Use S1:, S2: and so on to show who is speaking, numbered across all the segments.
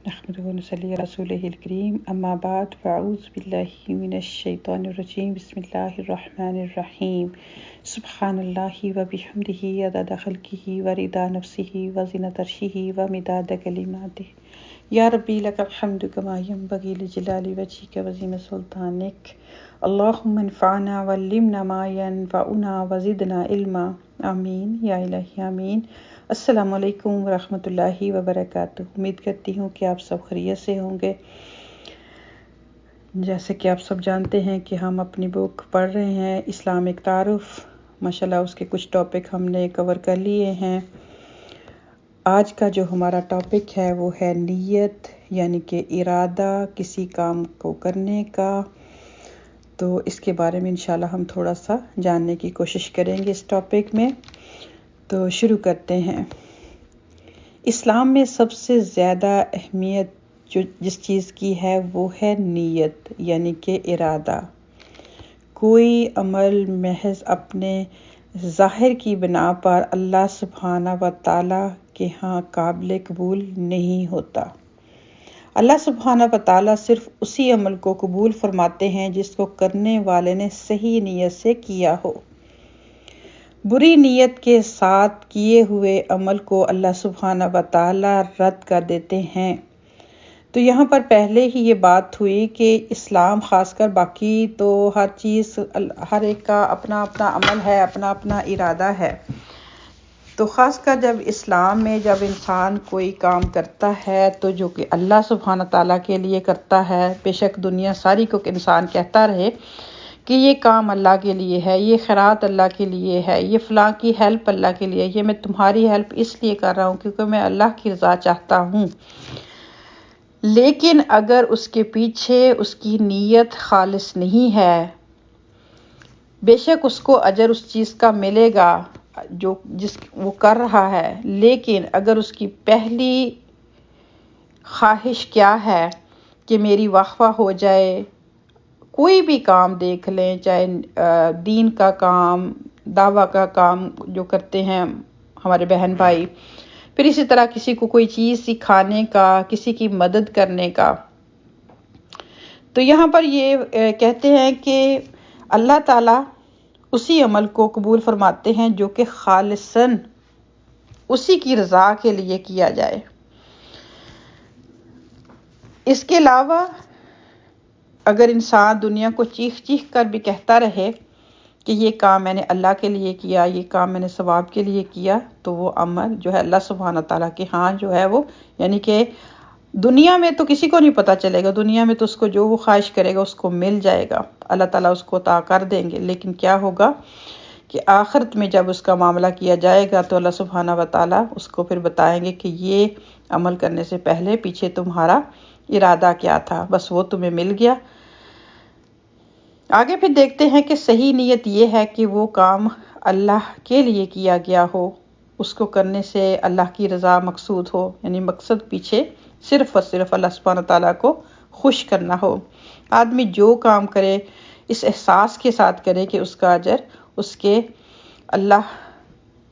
S1: نحمده ونصلي على رسوله الكريم أما بعد فأعوذ بالله من الشيطان الرجيم بسم الله الرحمن الرحيم سبحان الله وبحمده عدد خلقه ورضا نفسه وزنة عرشه ومداد كلماته يا ربي لك الحمد كما ينبغي لجلال وجهك وعظيم سلطانك اللهم انفعنا وعلمنا ما ينفعنا وزدنا علما آمین یا الہی آمین۔ السلام علیکم ورحمۃ اللہ وبرکاتہ۔ امید کرتی ہوں کہ آپ سب خیریت سے ہوں گے۔ جیسے کہ آپ سب جانتے ہیں کہ ہم اپنی بک پڑھ رہے ہیں اسلامک تعارف، ماشاءاللہ اس کے کچھ ٹاپک ہم نے کور کر لیے ہیں۔ آج کا جو ہمارا ٹاپک ہے وہ ہے نیت، یعنی کہ ارادہ کسی کام کو کرنے کا۔ تو اس کے بارے میں انشاءاللہ ہم تھوڑا سا جاننے کی کوشش کریں گے اس ٹاپک میں۔ تو شروع کرتے ہیں۔ اسلام میں سب سے زیادہ اہمیت جس چیز کی ہے وہ ہے نیت، یعنی کہ ارادہ۔ کوئی عمل محض اپنے ظاہر کی بنا پر اللہ سبحانہ و تعالیٰ کے ہاں قابل قبول نہیں ہوتا۔ اللہ سبحانہ و تعالیٰ صرف اسی عمل کو قبول فرماتے ہیں جس کو کرنے والے نے صحیح نیت سے کیا ہو۔ بری نیت کے ساتھ کیے ہوئے عمل کو اللہ سبحانہ و تعالیٰ رد کر دیتے ہیں۔ تو یہاں پر پہلے ہی یہ بات ہوئی کہ اسلام خاص کر، باقی تو ہر چیز ہر ایک کا اپنا اپنا عمل ہے، اپنا اپنا ارادہ ہے۔ تو خاص کر جب اسلام میں جب انسان کوئی کام کرتا ہے تو جو کہ اللہ سبحانہ تعالیٰ کے لیے کرتا ہے، بے شک دنیا ساری کو انسان کہتا رہے کہ یہ کام اللہ کے لیے ہے، یہ خیرات اللہ کے لیے ہے، یہ فلاں کی ہیلپ اللہ کے لیے، یہ میں تمہاری ہیلپ اس لیے کر رہا ہوں کیونکہ میں اللہ کی رضا چاہتا ہوں۔ لیکن اگر اس کے پیچھے اس کی نیت خالص نہیں ہے، بے شک اس کو اجر اس چیز کا ملے گا جو وہ کر رہا ہے، لیکن اگر اس کی پہلی خواہش کیا ہے کہ میری واہ واہ ہو جائے، کوئی بھی کام دیکھ لیں، چاہے دین کا کام، دعویٰ کا کام جو کرتے ہیں ہمارے بہن بھائی، پھر اسی طرح کسی کو کوئی چیز سکھانے کا، کسی کی مدد کرنے کا، تو یہاں پر یہ کہتے ہیں کہ اللہ تعالیٰ اسی عمل کو قبول فرماتے ہیں جو کہ خالصاً اسی کی رضا کے لیے کیا جائے۔ اس کے علاوہ اگر انسان دنیا کو چیخ چیخ کر بھی کہتا رہے کہ یہ کام میں نے اللہ کے لیے کیا، یہ کام میں نے ثواب کے لیے کیا، تو وہ عمل جو ہے اللہ سبحانہ تعالیٰ کے ہاں جو ہے وہ، یعنی کہ دنیا میں تو کسی کو نہیں پتہ چلے گا، دنیا میں تو اس کو جو وہ خواہش کرے گا اس کو مل جائے گا، اللہ تعالیٰ اس کو عطا کر دیں گے۔ لیکن کیا ہوگا کہ آخرت میں جب اس کا معاملہ کیا جائے گا تو اللہ سبحانہ و تعالیٰ اس کو پھر بتائیں گے کہ یہ عمل کرنے سے پہلے پیچھے تمہارا ارادہ کیا تھا، بس وہ تمہیں مل گیا۔ آگے پھر دیکھتے ہیں کہ صحیح نیت یہ ہے کہ وہ کام اللہ کے لیے کیا گیا ہو، اس کو کرنے سے اللہ کی رضا مقصود ہو، یعنی مقصد پیچھے صرف اور صرف اللہ سبحانہ تعالیٰ کو خوش کرنا ہو۔ آدمی جو کام کرے اس احساس کے ساتھ کرے کہ اس کا اجر اس کے اللہ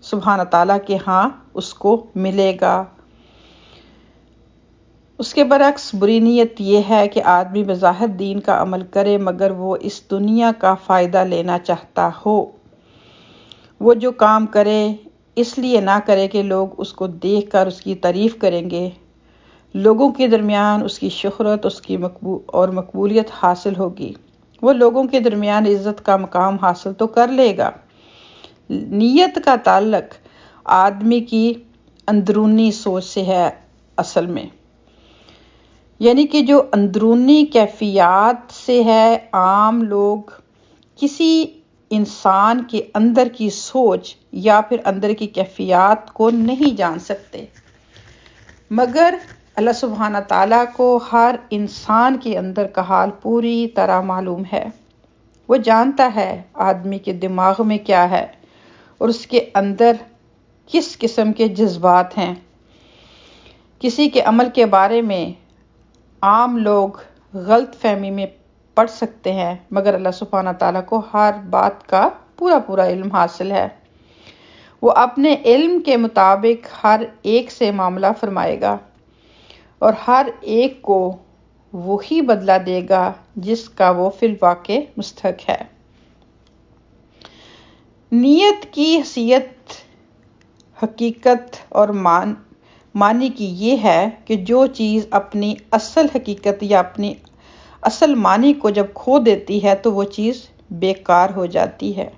S1: سبحانہ تعالیٰ کے ہاں اس کو ملے گا۔ اس کے برعکس بری نیت یہ ہے کہ آدمی بظاہر دین کا عمل کرے مگر وہ اس دنیا کا فائدہ لینا چاہتا ہو۔ وہ جو کام کرے اس لیے نہ کرے کہ لوگ اس کو دیکھ کر اس کی تعریف کریں گے، لوگوں کے درمیان اس کی شہرت اس کی اور مقبولیت حاصل ہوگی، وہ لوگوں کے درمیان عزت کا مقام حاصل تو کر لے گا۔ نیت کا تعلق آدمی کی اندرونی سوچ سے ہے اصل میں، یعنی کہ جو اندرونی کیفیات سے ہے۔ عام لوگ کسی انسان کے اندر کی سوچ یا پھر اندر کی کیفیات کو نہیں جان سکتے، مگر اللہ سبحانہ تعالیٰ کو ہر انسان کے اندر کا حال پوری طرح معلوم ہے۔ وہ جانتا ہے آدمی کے دماغ میں کیا ہے اور اس کے اندر کس قسم کے جذبات ہیں۔ کسی کے عمل کے بارے میں عام لوگ غلط فہمی میں پڑ سکتے ہیں، مگر اللہ سبحانہ تعالیٰ کو ہر بات کا پورا علم حاصل ہے۔ وہ اپنے علم کے مطابق ہر ایک سے معاملہ فرمائے گا۔ اور ہر ایک کو وہی بدلہ دے گا جس کا وہ فی الواقع مستحق ہے۔ نیت کی حیثیت حقیقت اور معنی کی یہ ہے کہ جو چیز اپنی اصل حقیقت یا اپنی اصل معنی کو جب کھو دیتی ہے تو وہ چیز بیکار ہو جاتی ہے۔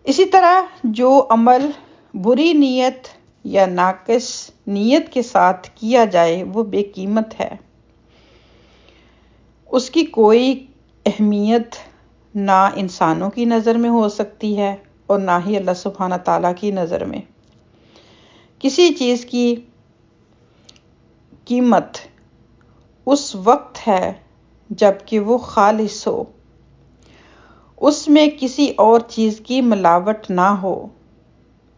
S1: اسی طرح جو عمل بری نیت یا ناقص نیت کے ساتھ کیا جائے وہ بے قیمت ہے۔ اس کی کوئی اہمیت نہ انسانوں کی نظر میں ہو سکتی ہے اور نہ ہی اللہ سبحانہ تعالیٰ کی نظر میں۔ کسی چیز کی قیمت اس وقت ہے جب کہ وہ خالص ہو، اس میں کسی اور چیز کی ملاوٹ نہ ہو۔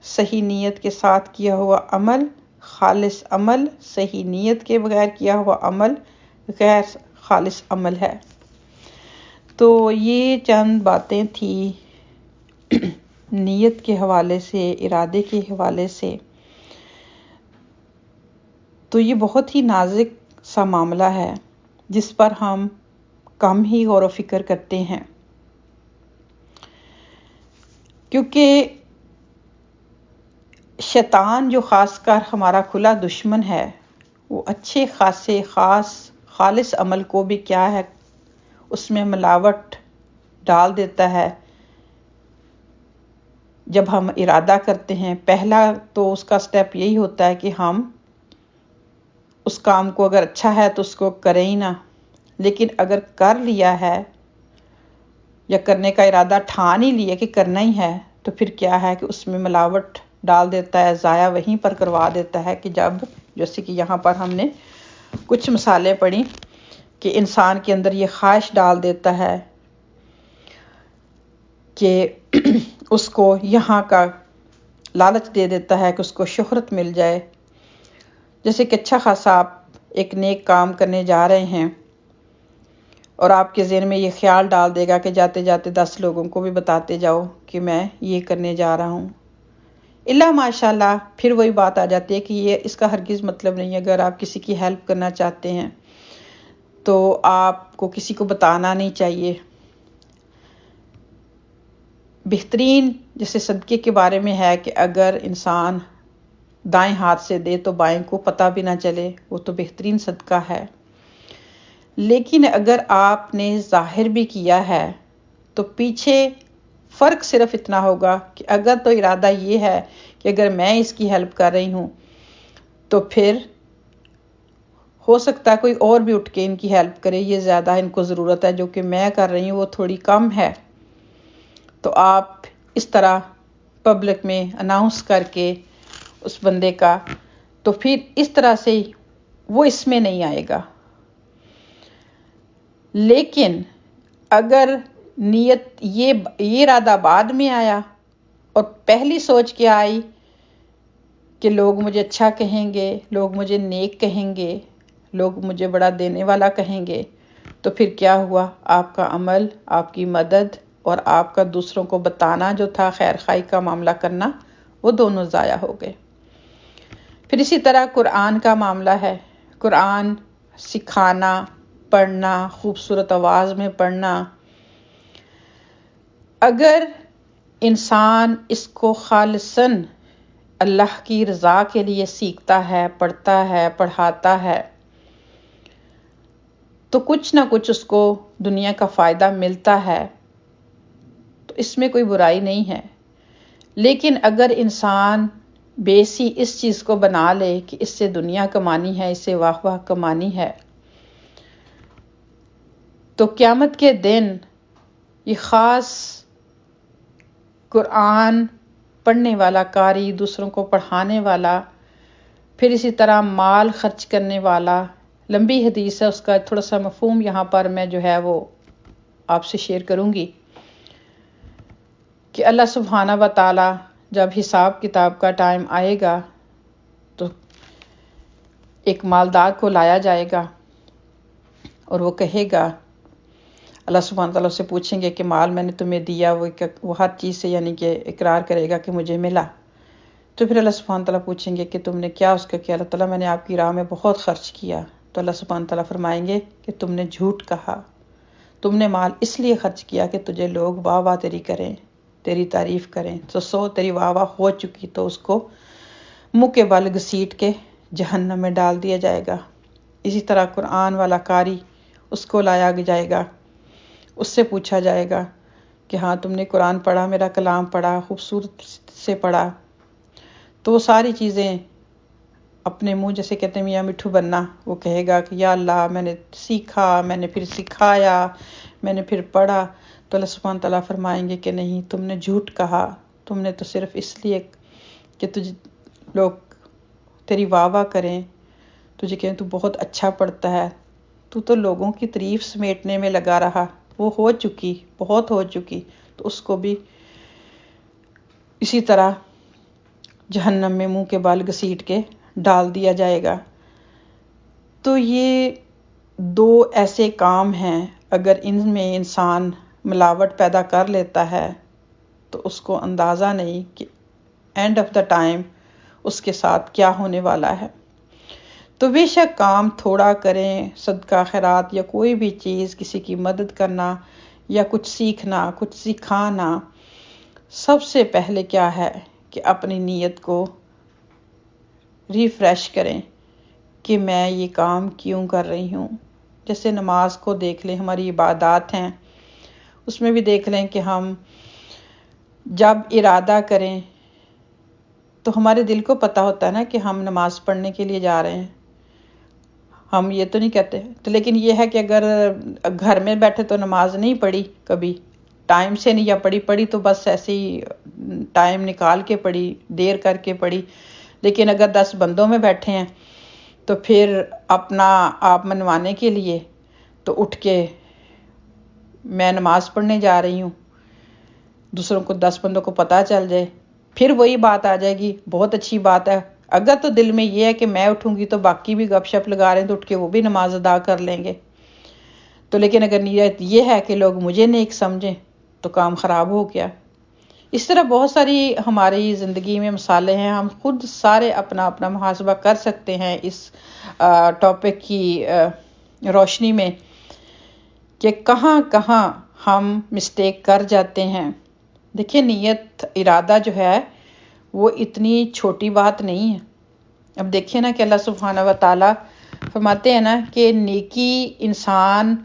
S1: صحیح نیت کے ساتھ کیا ہوا عمل خالص عمل، صحیح نیت کے بغیر کیا ہوا عمل غیر خالص عمل ہے۔ تو یہ چند باتیں تھیں نیت کے حوالے سے، ارادے کے حوالے سے۔ تو یہ بہت ہی نازک سا معاملہ ہے جس پر ہم کم ہی غور و فکر کرتے ہیں، کیونکہ شیطان جو خاص کر ہمارا کھلا دشمن ہے، وہ اچھے خاصے خالص عمل کو بھی کیا ہے، اس میں ملاوٹ ڈال دیتا ہے۔ جب ہم ارادہ کرتے ہیں، پہلا تو اس کا سٹیپ یہی ہوتا ہے کہ ہم اس کام کو اگر اچھا ہے تو اس کو کریں ہی نہ، لیکن اگر کر لیا ہے یا کرنے کا ارادہ ٹھان ہی لیا کہ کرنا ہی ہے، تو پھر کیا ہے کہ اس میں ملاوٹ ڈال دیتا ہے، ضائع وہیں پر کروا دیتا ہے کہ جیسے کہ یہاں پر ہم نے کچھ مثالیں پڑھی کہ انسان کے اندر یہ خواہش ڈال دیتا ہے کہ اس کو یہاں کا لالچ دے دیتا ہے کہ اس کو شہرت مل جائے۔ جیسے کہ اچھا خاصا آپ ایک نیک کام کرنے جا رہے ہیں اور آپ کے ذہن میں یہ خیال ڈال دے گا کہ جاتے جاتے 10 لوگوں کو بھی بتاتے جاؤ کہ میں یہ کرنے جا رہا ہوں۔ اللہ ماشاءاللہ پھر وہی بات آ جاتی ہے کہ یہ اس کا ہرگز مطلب نہیں ہے۔ اگر آپ کسی کی ہیلپ کرنا چاہتے ہیں تو آپ کو کسی کو بتانا نہیں چاہیے۔ بہترین جیسے صدقے کے بارے میں ہے کہ اگر انسان دائیں ہاتھ سے دے تو بائیں کو پتہ بھی نہ چلے، وہ تو بہترین صدقہ ہے۔ لیکن اگر آپ نے ظاہر بھی کیا ہے تو پیچھے فرق صرف اتنا ہوگا کہ اگر تو ارادہ یہ ہے کہ اگر میں اس کی ہیلپ کر رہی ہوں تو پھر ہو سکتا ہے کوئی اور بھی اٹھ کے ان کی ہیلپ کرے، یہ زیادہ ان کو ضرورت ہے، جو کہ میں کر رہی ہوں وہ تھوڑی کم ہے، تو آپ اس طرح پبلک میں اناؤنس کر کے اس بندے کا، تو پھر اس طرح سے وہ اس میں نہیں آئے گا۔ لیکن اگر نیت یہ ارادہ بعد میں آیا اور پہلی سوچ کے آئی کہ لوگ مجھے اچھا کہیں گے، لوگ مجھے نیک کہیں گے، لوگ مجھے بڑا دینے والا کہیں گے، تو پھر کیا ہوا؟ آپ کا عمل، آپ کی مدد اور آپ کا دوسروں کو بتانا جو تھا، خیر خواہی کا معاملہ کرنا، وہ دونوں ضائع ہو گئے۔ پھر اسی طرح قرآن کا معاملہ ہے۔ قرآن سکھانا، پڑھنا، خوبصورت آواز میں پڑھنا، اگر انسان اس کو خالصاً اللہ کی رضا کے لیے سیکھتا ہے، پڑھتا ہے، پڑھاتا ہے، تو کچھ نہ کچھ اس کو دنیا کا فائدہ ملتا ہے، تو اس میں کوئی برائی نہیں ہے۔ لیکن اگر انسان بیسی اس چیز کو بنا لے کہ اس سے دنیا کمانی ہے، اس سے واہ واہ کمانی ہے، تو قیامت کے دن یہ خاص قرآن پڑھنے والا قاری، دوسروں کو پڑھانے والا، پھر اسی طرح مال خرچ کرنے والا، لمبی حدیث ہے، اس کا تھوڑا سا مفہوم یہاں پر میں جو ہے وہ آپ سے شیئر کروں گی کہ اللہ سبحانہ و تعالی جب حساب کتاب کا ٹائم آئے گا تو ایک مالدار کو لایا جائے گا اور وہ کہے گا، اللہ سبحانہ تعالیٰ سے پوچھیں گے کہ مال میں نے تمہیں دیا، وہ ہر چیز سے یعنی کہ اقرار کرے گا کہ مجھے ملا۔ تو پھر اللہ سبحانہ تعالیٰ پوچھیں گے کہ تم نے کیا اس کا کیا؟ اللہ تعالیٰ میں نے آپ کی راہ میں بہت خرچ کیا. تو اللہ سبحانہ تعالیٰ فرمائیں گے کہ تم نے جھوٹ کہا، تم نے مال اس لیے خرچ کیا کہ تجھے لوگ واہ واہ تیری کریں، تیری تعریف کریں. تو تیری واہ واہ ہو چکی تو اس کو منہ کے بل گھسیٹ کے جہنم میں ڈال دیا جائے گا. اسی طرح قرآن والا قاری، اس کو لایا جائے گا، اس سے پوچھا جائے گا کہ ہاں تم نے قرآن پڑھا، میرا کلام پڑھا، خوبصورت سے پڑھا. تو وہ ساری چیزیں اپنے منہ، جیسے کہتے ہیں میاں مٹھو بننا، وہ کہے گا کہ یا اللہ میں نے سیکھا، میں نے پھر سکھایا، میں نے پھر پڑھا. تو اللہ سبحانہ تعالیٰ فرمائیں گے کہ نہیں، تم نے جھوٹ کہا، تم نے تو صرف اس لیے کہ تجھے لوگ تیری واہ واہ کریں، تجھے کہیں تو بہت اچھا پڑھتا ہے، تو لوگوں کی تعریف سمیٹنے میں لگا رہا. وہ ہو چکی، بہت ہو چکی. تو اس کو بھی اسی طرح جہنم میں منہ کے بال گھسیٹ کے ڈال دیا جائے گا. تو یہ دو ایسے کام ہیں، اگر ان میں انسان ملاوٹ پیدا کر لیتا ہے تو اس کو اندازہ نہیں کہ اینڈ آف دا ٹائم اس کے ساتھ کیا ہونے والا ہے. تو بے شک کام تھوڑا کریں، صدقہ خیرات یا کوئی بھی چیز، کسی کی مدد کرنا یا کچھ سیکھنا، کچھ سکھانا، سب سے پہلے کیا ہے کہ اپنی نیت کو ریفریش کریں کہ میں یہ کام کیوں کر رہی ہوں. جیسے نماز کو دیکھ لیں، ہماری عبادات ہیں، اس میں بھی دیکھ لیں کہ ہم جب ارادہ کریں تو ہمارے دل کو پتہ ہوتا ہے نا کہ ہم نماز پڑھنے کے لیے جا رہے ہیں. ہم یہ تو نہیں کہتے، تو لیکن یہ ہے کہ اگر گھر میں بیٹھے تو نماز نہیں پڑھی، کبھی ٹائم سے نہیں، یا پڑھی تو بس ایسے ہی ٹائم نکال کے پڑھی، دیر کر کے پڑھی. لیکن اگر 10 بندوں میں بیٹھے ہیں تو پھر اپنا آپ منوانے کے لیے تو اٹھ کے میں نماز پڑھنے جا رہی ہوں، دوسروں کو 10 بندوں کو پتہ چل جائے، پھر وہی بات آ جائے گی. بہت اچھی بات ہے. اگر تو دل میں یہ ہے کہ میں اٹھوں گی تو باقی بھی گپ شپ لگا رہے ہیں تو اٹھ کے وہ بھی نماز ادا کر لیں گے. تو لیکن اگر نیت یہ ہے کہ لوگ مجھے نیک سمجھیں تو کام خراب ہو گیا. اس طرح بہت ساری ہماری زندگی میں مثالیں ہیں. ہم خود سارے اپنا اپنا محاسبہ کر سکتے ہیں اس ٹاپک کی روشنی میں کہ کہاں کہاں ہم مسٹیک کر جاتے ہیں. دیکھیں، نیت، ارادہ جو ہے وہ اتنی چھوٹی بات نہیں ہے. اب دیکھیں نا کہ اللہ سبحانہ و تعالیٰ فرماتے ہیں نا کہ نیکی انسان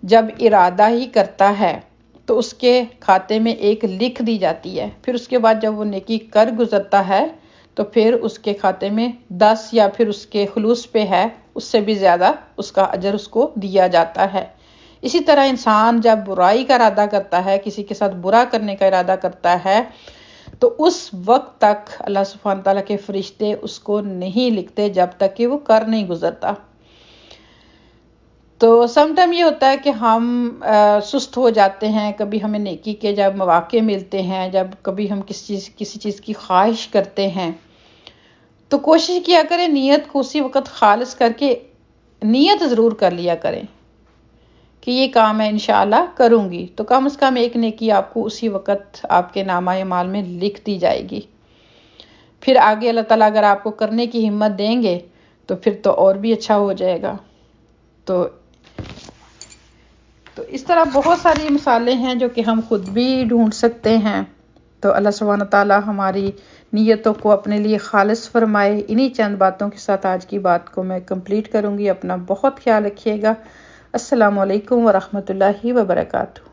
S1: جب ارادہ ہی کرتا ہے تو اس کے کھاتے میں ایک لکھ دی جاتی ہے. پھر اس کے بعد جب وہ نیکی کر گزرتا ہے تو پھر اس کے کھاتے میں 10 یا پھر اس کے خلوص پہ ہے اس سے بھی زیادہ اس کا اجر اس کو دیا جاتا ہے. اسی طرح انسان جب برائی کا ارادہ کرتا ہے، کسی کے ساتھ برا کرنے کا ارادہ کرتا ہے، تو اس وقت تک اللہ سبحانہ تعالیٰ کے فرشتے اس کو نہیں لکھتے جب تک کہ وہ کر نہیں گزرتا. تو سم ٹائم یہ ہوتا ہے کہ ہم سست ہو جاتے ہیں. کبھی ہمیں نیکی کے جب مواقع ملتے ہیں، جب کبھی ہم کسی چیز کی خواہش کرتے ہیں، تو کوشش کیا کریں نیت کو اسی وقت خالص کر کے نیت ضرور کر لیا کریں کہ یہ کام میں انشاءاللہ کروں گی. تو کم از کم ایک نیکی آپ کو اسی وقت آپ کے نامہ اعمال میں لکھ دی جائے گی. پھر آگے اللہ تعالیٰ اگر آپ کو کرنے کی ہمت دیں گے تو پھر تو اور بھی اچھا ہو جائے گا. تو اس طرح بہت ساری مثالیں ہیں جو کہ ہم خود بھی ڈھونڈ سکتے ہیں. تو اللہ سبحانہ تعالیٰ ہماری نیتوں کو اپنے لیے خالص فرمائے. انہی چند باتوں کے ساتھ آج کی بات کو میں کمپلیٹ کروں گی. اپنا بہت خیال رکھیے گا. السلام علیکم ورحمۃ اللہ وبرکاتہ.